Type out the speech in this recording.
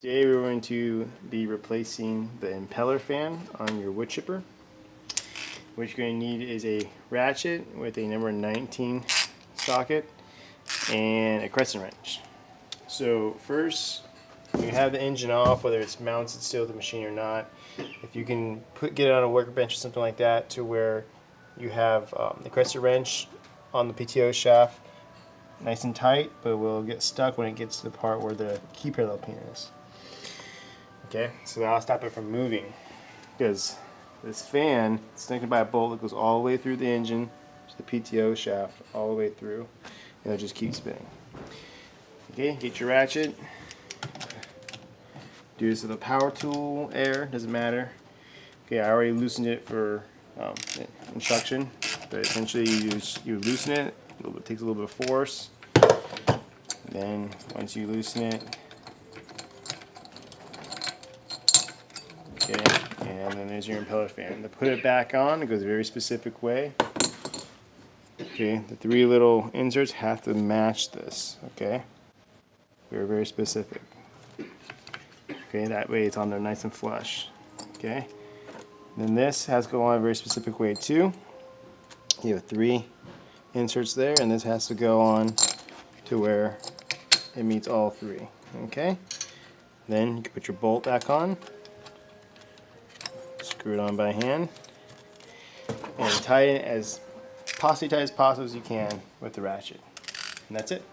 Today we're going to be replacing the impeller fan on your wood chipper. What you're going to need is a ratchet with a number 19 socket and a crescent wrench. So first, you have the engine off, whether it's mounted still to the machine or not. If you can get it on a workbench or something like that to where you have the crescent wrench on the PTO shaft nice and tight, but it will get stuck when it gets to the part where the key parallel pin is. Okay, so that'll stop it from moving, because this fan is connected by a bolt that goes all the way through the engine to the PTO shaft, all the way through, and it'll just keep spinning. Okay, get your ratchet. Do this with a power tool, air, doesn't matter. Okay, I already loosened it for instruction, but essentially you loosen it. It takes a little bit of force. Then once you loosen it, okay, and then there's your impeller fan. To put it back on, it goes a very specific way. Okay, the three little inserts have to match this. Okay, very, very specific. Okay, that way it's on there nice and flush. Okay, then this has to go on a very specific way too. You have three inserts there, and this has to go on to where it meets all three. Okay, then you can put your bolt back on, screw it on by hand, and tighten it as possibly tight as possible as you can with the ratchet. And that's it.